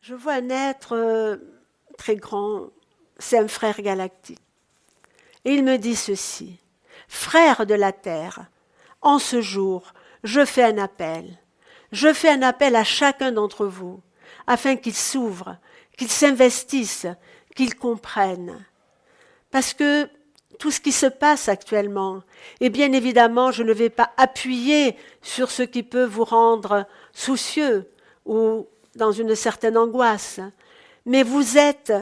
Je vois un être très grand, c'est un frère galactique. Et il me dit ceci, frère de la terre, en ce jour, je fais un appel. Je fais un appel à chacun d'entre vous, afin qu'il s'ouvre, qu'il s'investisse, qu'il comprenne. Parce que tout ce qui se passe actuellement, et bien évidemment, je ne vais pas appuyer sur ce qui peut vous rendre soucieux ou dans une certaine angoisse, mais vous êtes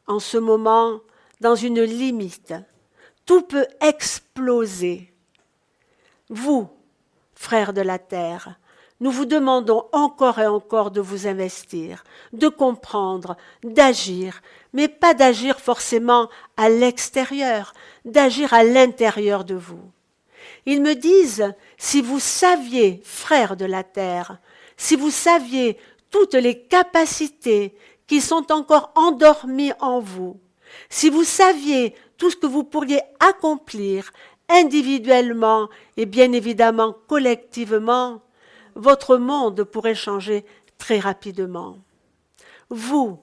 en ce moment dans une limite. Tout peut exploser. Vous, frères de la terre, nous vous demandons encore et encore de vous investir, de comprendre, d'agir, mais pas d'agir forcément à l'extérieur, d'agir à l'intérieur de vous. Ils me disent, si vous saviez, frères de la terre, si vous saviez toutes les capacités qui sont encore endormies en vous, si vous saviez tout ce que vous pourriez accomplir individuellement et bien évidemment collectivement, votre monde pourrait changer très rapidement. Vous,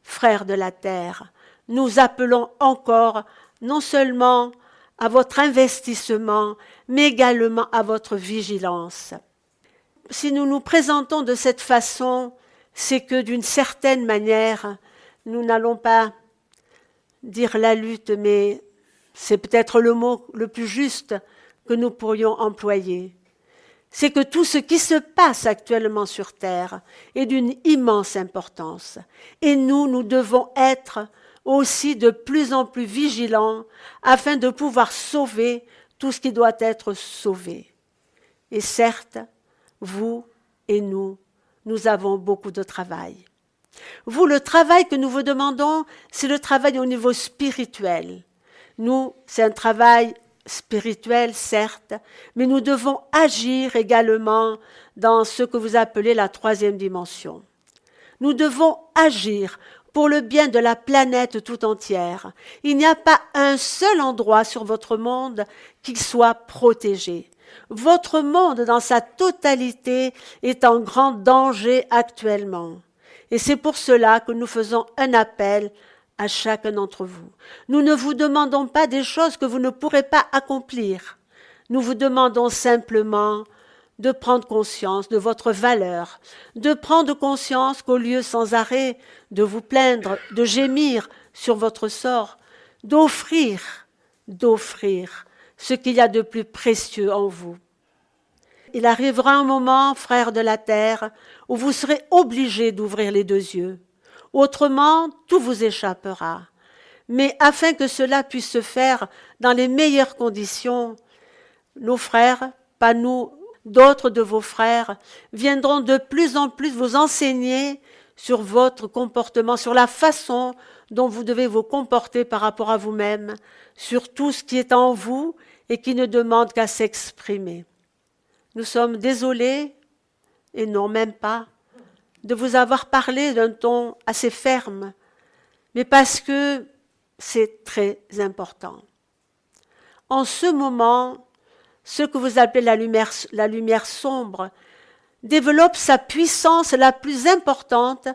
frères de la terre, nous appelons encore non seulement à votre investissement, mais également à votre vigilance. Si nous nous présentons de cette façon, c'est que d'une certaine manière, nous n'allons pas dire la lutte, mais c'est peut-être le mot le plus juste que nous pourrions employer. C'est que tout ce qui se passe actuellement sur Terre est d'une immense importance. Et nous devons être aussi de plus en plus vigilants afin de pouvoir sauver tout ce qui doit être sauvé. Et certes, vous et nous avons beaucoup de travail. Vous, le travail que nous vous demandons, c'est le travail au niveau spirituel. Nous, c'est un travail spirituel, certes, mais nous devons agir également dans ce que vous appelez la troisième dimension. Nous devons agir pour le bien de la planète tout entière. Il n'y a pas un seul endroit sur votre monde qui soit protégé. Votre monde dans sa totalité est en grand danger actuellement. Et c'est pour cela que nous faisons un appel à chacun d'entre vous. Nous ne vous demandons pas des choses que vous ne pourrez pas accomplir. Nous vous demandons simplement de prendre conscience de votre valeur, de prendre conscience qu'au lieu sans arrêt de vous plaindre, de gémir sur votre sort, d'offrir ce qu'il y a de plus précieux en vous. Il arrivera un moment, frères de la terre, où vous serez obligés d'ouvrir les deux yeux. Autrement, tout vous échappera. Mais afin que cela puisse se faire dans les meilleures conditions, nos frères, pas nous, d'autres de vos frères, viendront de plus en plus vous enseigner sur votre comportement, sur la façon dont vous devez vous comporter par rapport à vous-même, sur tout ce qui est en vous et qui ne demande qu'à s'exprimer. Nous sommes désolés, et non même pas, de vous avoir parlé d'un ton assez ferme, mais parce que c'est très important. En ce moment, ce que vous appelez la lumière sombre développe sa puissance la plus importante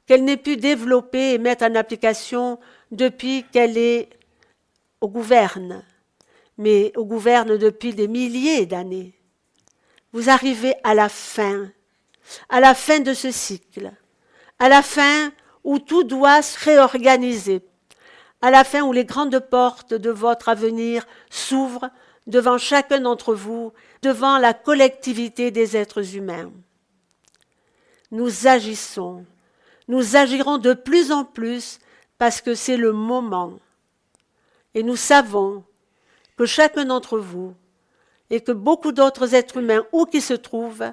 qu'elle n'ait pu développer et mettre en application depuis qu'elle est au gouverne, mais au gouverne depuis des milliers d'années. Vous arrivez à la fin de ce cycle, à la fin où tout doit se réorganiser, à la fin où les grandes portes de votre avenir s'ouvrent devant chacun d'entre vous, devant la collectivité des êtres humains. Nous agissons, nous agirons de plus en plus parce que c'est le moment. Et nous savons que chacun d'entre vous et que beaucoup d'autres êtres humains, où qu'ils se trouvent,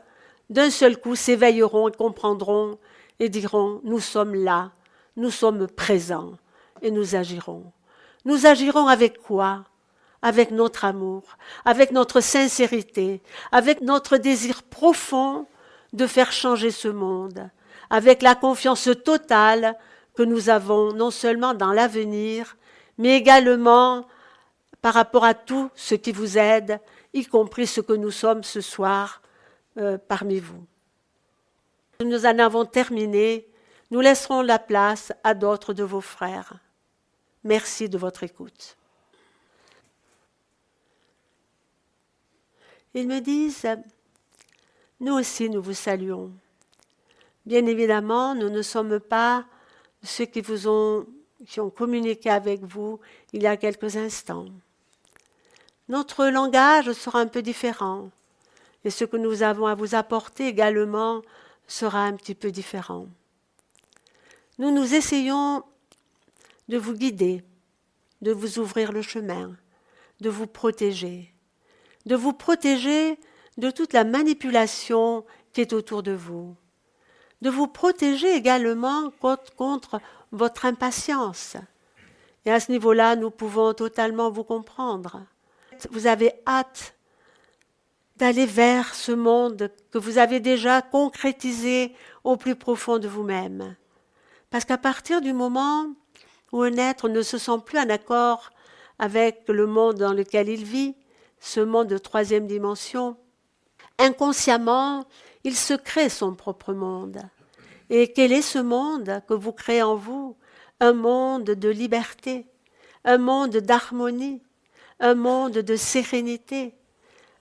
d'un seul coup s'éveilleront et comprendront et diront « nous sommes là, nous sommes présents et nous agirons ». Nous agirons avec quoi ? Avec notre amour, avec notre sincérité, avec notre désir profond de faire changer ce monde, avec la confiance totale que nous avons non seulement dans l'avenir, mais également par rapport à tout ce qui vous aide, y compris ce que nous sommes ce soir parmi vous. Nous en avons terminé Nous laisserons la place à d'autres de vos frères. Merci de votre écoute. Ils me disent, nous aussi nous vous saluons. Bien évidemment, nous ne sommes pas ceux qui ont communiqué avec vous il y a quelques instants. Notre langage sera un peu différent et ce que nous avons à vous apporter également sera un petit peu différent. Nous essayons de vous guider, de vous ouvrir le chemin, de vous protéger de toute la manipulation qui est autour de vous, de vous protéger également contre votre impatience. Et à ce niveau-là, nous pouvons totalement vous comprendre. Vous avez hâte d'aller vers ce monde que vous avez déjà concrétisé au plus profond de vous-même. Parce qu'à partir du moment où un être ne se sent plus en accord avec le monde dans lequel il vit, ce monde de troisième dimension, inconsciemment, il se crée son propre monde. Et quel est ce monde que vous créez en vous? Un monde de liberté, un monde d'harmonie, un monde de sérénité,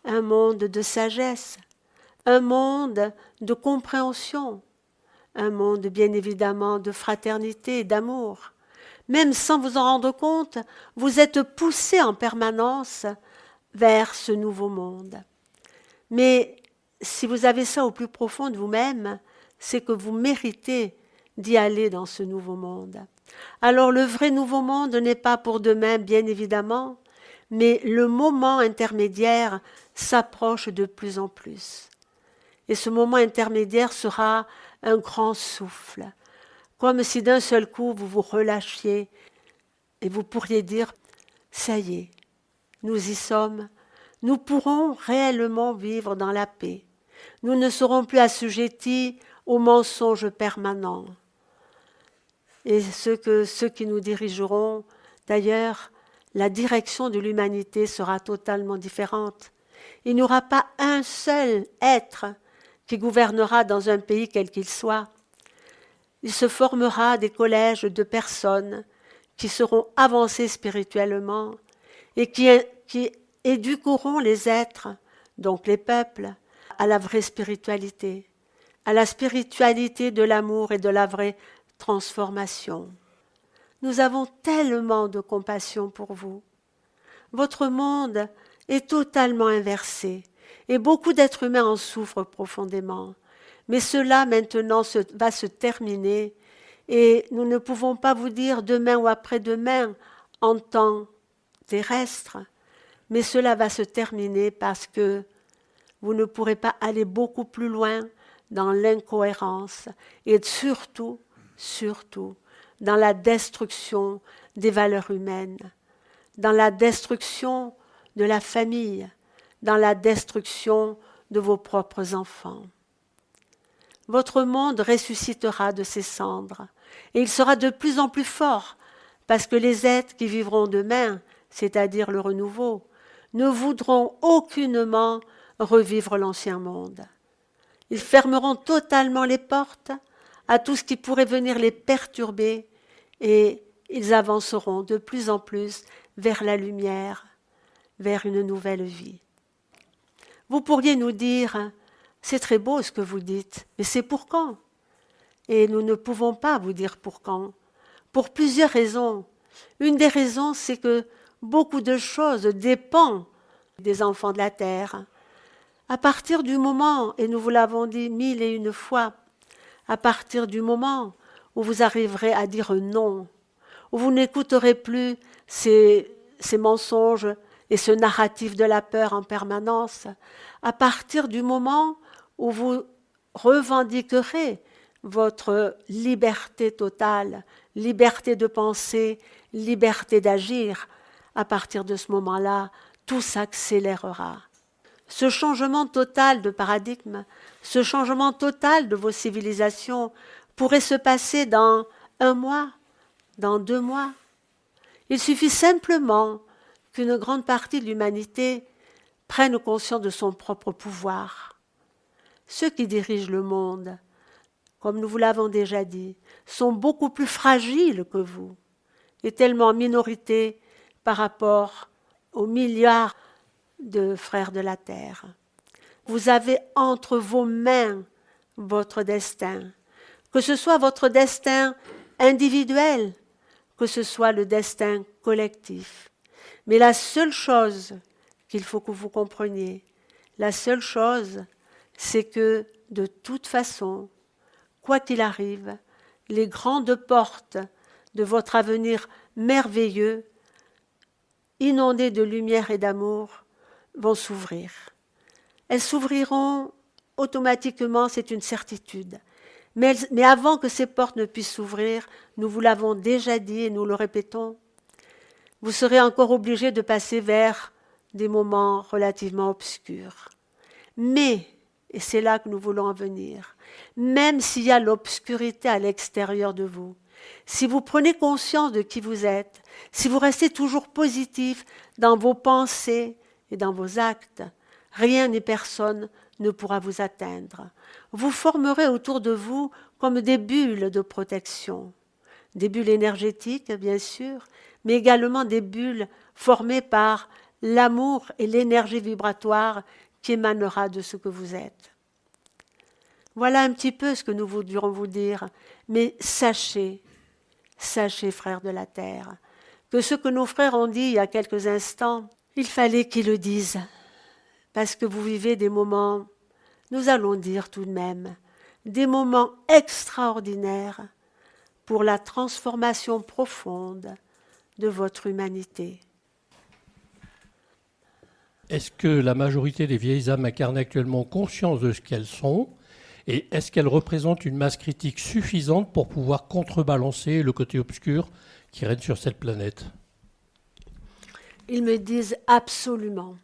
un monde de sagesse, un monde de compréhension, un monde bien évidemment de fraternité et d'amour. Même sans vous en rendre compte, vous êtes poussé en permanence vers ce nouveau monde. Mais si vous avez ça au plus profond de vous-même, c'est que vous méritez d'y aller dans ce nouveau monde. Alors le vrai nouveau monde n'est pas pour demain, bien évidemment, mais le moment intermédiaire s'approche de plus en plus. Et ce moment intermédiaire sera un grand souffle, comme si d'un seul coup vous vous relâchiez et vous pourriez dire « ça y est, nous y sommes, nous pourrons réellement vivre dans la paix. Nous ne serons plus assujettis aux mensonges permanents. » Et ceux qui nous dirigeront, d'ailleurs, la direction de l'humanité sera totalement différente. Il n'y aura pas un seul être qui gouvernera dans un pays quel qu'il soit. Il se formera des collèges de personnes qui seront avancées spirituellement et qui éduqueront les êtres, donc les peuples, à la vraie spiritualité, à la spiritualité de l'amour et de la vraie transformation. Nous avons tellement de compassion pour vous. Votre monde est totalement inversé et beaucoup d'êtres humains en souffrent profondément. Mais cela maintenant va se terminer et nous ne pouvons pas vous dire demain ou après-demain en temps terrestre, mais cela va se terminer parce que vous ne pourrez pas aller beaucoup plus loin dans l'incohérence et surtout dans la destruction des valeurs humaines, dans la destruction de la famille, dans la destruction de vos propres enfants. Votre monde ressuscitera de ses cendres et il sera de plus en plus fort parce que les êtres qui vivront demain, c'est-à-dire le renouveau, ne voudront aucunement revivre l'ancien monde. Ils fermeront totalement les portes à tout ce qui pourrait venir les perturber et ils avanceront de plus en plus vers la lumière, vers une nouvelle vie. Vous pourriez nous dire, c'est très beau ce que vous dites, mais c'est pour quand? Et nous ne pouvons pas vous dire pour quand, pour plusieurs raisons. Une des raisons, c'est que beaucoup de choses dépendent des enfants de la terre. À partir du moment, et nous vous l'avons dit 1001 fois, à partir du moment où vous arriverez à dire non, où vous n'écouterez plus ces mensonges et ce narratif de la peur en permanence, à partir du moment où vous revendiquerez votre liberté totale, liberté de penser, liberté d'agir, à partir de ce moment-là, tout s'accélérera. Ce changement total de paradigme, ce changement total de vos civilisations pourrait se passer dans 1 mois, dans 2 mois. Il suffit simplement qu'une grande partie de l'humanité prenne conscience de son propre pouvoir. Ceux qui dirigent le monde comme nous vous l'avons déjà dit, sont beaucoup plus fragiles que vous et tellement en minorité par rapport aux milliards de frères de la terre. Vous avez entre vos mains votre destin, que ce soit votre destin individuel, que ce soit le destin collectif. Mais la seule chose qu'il faut que vous compreniez, la seule chose, c'est que de toute façon, quoi qu'il arrive, les grandes portes de votre avenir merveilleux, inondées de lumière et d'amour, vont s'ouvrir. Elles s'ouvriront automatiquement, c'est une certitude. Mais avant que ces portes ne puissent s'ouvrir, nous vous l'avons déjà dit et nous le répétons, vous serez encore obligé de passer vers des moments relativement obscurs. Mais, et c'est là que nous voulons en venir, même s'il y a l'obscurité à l'extérieur de vous, si vous prenez conscience de qui vous êtes, si vous restez toujours positif dans vos pensées et dans vos actes, rien ni personne ne pourra vous atteindre. Vous formerez autour de vous comme des bulles de protection, des bulles énergétiques bien sûr, mais également des bulles formées par l'amour et l'énergie vibratoire qui émanera de ce que vous êtes. Voilà un petit peu ce que nous voudrions vous dire, mais sachez, frères de la terre, que ce que nos frères ont dit il y a quelques instants, il fallait qu'ils le disent, parce que vous vivez des moments, nous allons dire tout de même, des moments extraordinaires pour la transformation profonde de votre humanité. Est-ce que la majorité des vieilles âmes incarnent actuellement conscience de ce qu'elles sont et est-ce qu'elles représentent une masse critique suffisante pour pouvoir contrebalancer le côté obscur qui règne sur cette planète ? Ils me disent absolument.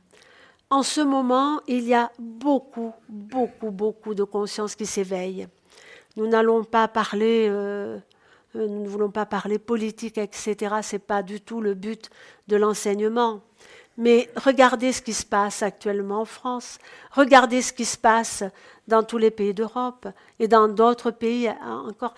En ce moment, il y a beaucoup de conscience qui s'éveille. Nous n'allons pas parler, nous ne voulons pas parler politique, etc. Ce n'est pas du tout le but de l'enseignement. Mais regardez ce qui se passe actuellement en France. Regardez ce qui se passe dans tous les pays d'Europe et dans d'autres pays encore.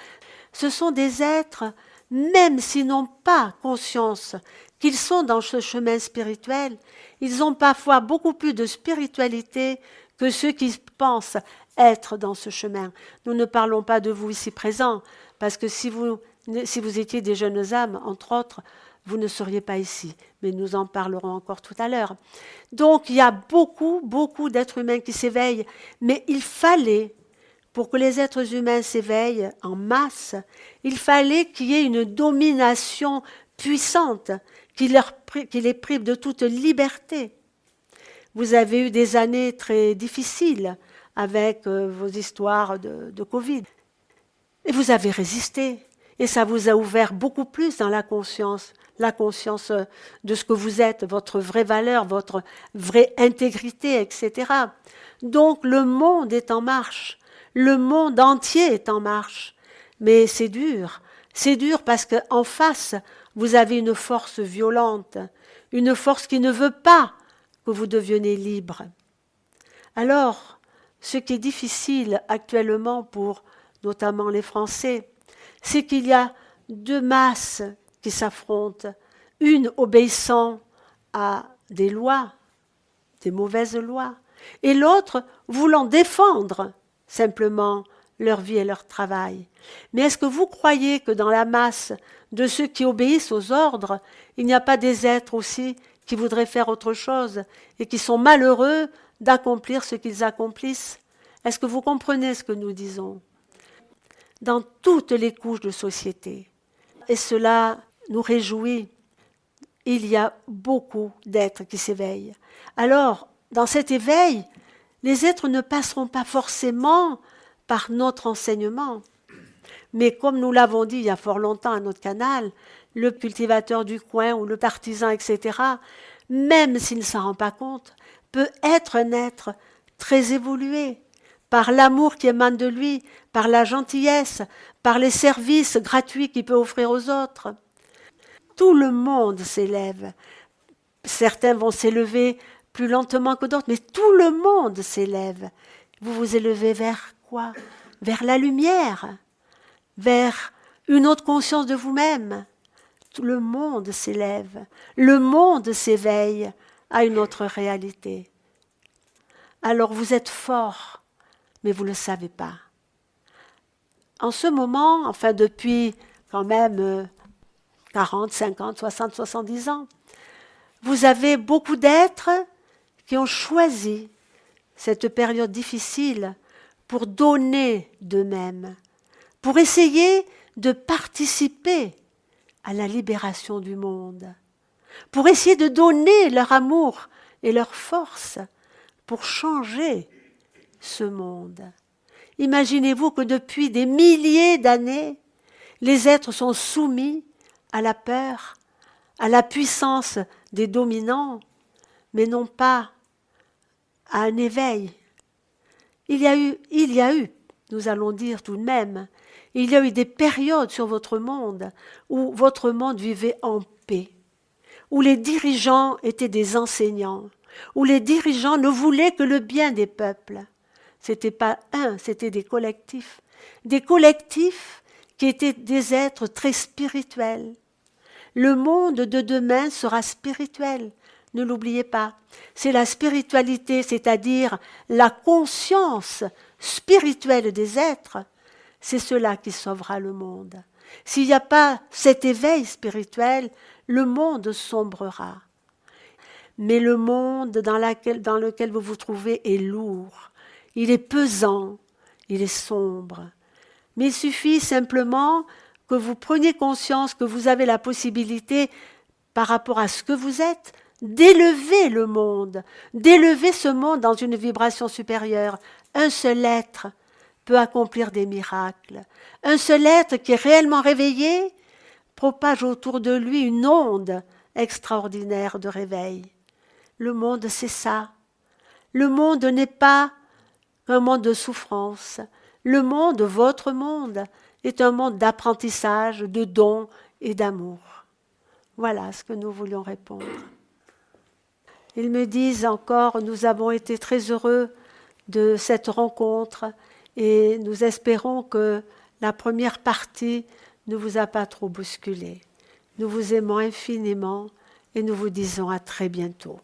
Ce sont des êtres, même s'ils n'ont pas conscience qu'ils sont dans ce chemin spirituel, ils ont parfois beaucoup plus de spiritualité que ceux qui pensent être dans ce chemin. Nous ne parlons pas de vous ici présents, parce que si vous étiez des jeunes âmes, entre autres, vous ne seriez pas ici, mais nous en parlerons encore tout à l'heure. Donc il y a beaucoup d'êtres humains qui s'éveillent, mais il fallait, pour que les êtres humains s'éveillent en masse, il fallait qu'il y ait une domination puissante qui les prive de toute liberté. Vous avez eu des années très difficiles avec vos histoires de Covid, et vous avez résisté. Et ça vous a ouvert beaucoup plus dans la conscience de ce que vous êtes, votre vraie valeur, votre vraie intégrité, etc. Donc le monde est en marche, le monde entier est en marche. Mais c'est dur parce qu'en face, vous avez une force violente, une force qui ne veut pas que vous deveniez libre. Alors, ce qui est difficile actuellement pour notamment les Français, c'est qu'il y a deux masses qui s'affrontent, une obéissant à des lois, des mauvaises lois, et l'autre voulant défendre simplement leur vie et leur travail. Mais est-ce que vous croyez que dans la masse de ceux qui obéissent aux ordres, il n'y a pas des êtres aussi qui voudraient faire autre chose et qui sont malheureux d'accomplir ce qu'ils accomplissent? Est-ce que vous comprenez ce que nous disons ? Dans toutes les couches de société. Et cela nous réjouit. Il y a beaucoup d'êtres qui s'éveillent. Alors, dans cet éveil, les êtres ne passeront pas forcément par notre enseignement. Mais comme nous l'avons dit il y a fort longtemps à notre canal, le cultivateur du coin ou le partisan, etc., même s'il ne s'en rend pas compte, peut être un être très évolué, par l'amour qui émane de lui, par la gentillesse, par les services gratuits qu'il peut offrir aux autres. Tout le monde s'élève. Certains vont s'élever plus lentement que d'autres, mais tout le monde s'élève. Vous vous élevez vers quoi ? vers la lumière, vers une autre conscience de vous-même. Le monde s'élève, le monde s'éveille à une autre réalité. Alors vous êtes fort, mais vous ne le savez pas. En ce moment, enfin depuis quand même 40, 50, 60, 70 ans, vous avez beaucoup d'êtres qui ont choisi cette période difficile pour donner d'eux-mêmes, pour essayer de participer à la libération du monde, pour essayer de donner leur amour et leur force pour changer ce monde. Imaginez-vous que depuis des milliers d'années, les êtres sont soumis à la peur, à la puissance des dominants, mais non pas à un éveil. Il y a eu, nous allons dire tout de même, il y a eu des périodes sur votre monde où votre monde vivait en paix, où les dirigeants étaient des enseignants, où les dirigeants ne voulaient que le bien des peuples. C'était pas un, c'était des collectifs qui étaient des êtres très spirituels. Le monde de demain sera spirituel, ne l'oubliez pas. C'est la spiritualité, c'est-à-dire la conscience spirituelle des êtres, c'est cela qui sauvera le monde. S'il n'y a pas cet éveil spirituel, le monde sombrera. Mais le monde dans lequel vous vous trouvez est lourd, il est pesant, il est sombre. Mais il suffit simplement que vous preniez conscience que vous avez la possibilité, par rapport à ce que vous êtes, d'élever le monde, d'élever ce monde dans une vibration supérieure. Un seul être peut accomplir des miracles. Un seul être qui est réellement réveillé propage autour de lui une onde extraordinaire de réveil. Le monde, c'est ça. Le monde n'est pas un monde de souffrance. Le monde, votre monde, est un monde d'apprentissage, de dons et d'amour. Voilà ce que nous voulions répondre. Ils me disent encore, nous avons été très heureux de cette rencontre et nous espérons que la première partie ne vous a pas trop bousculé. Nous vous aimons infiniment et nous vous disons à très bientôt.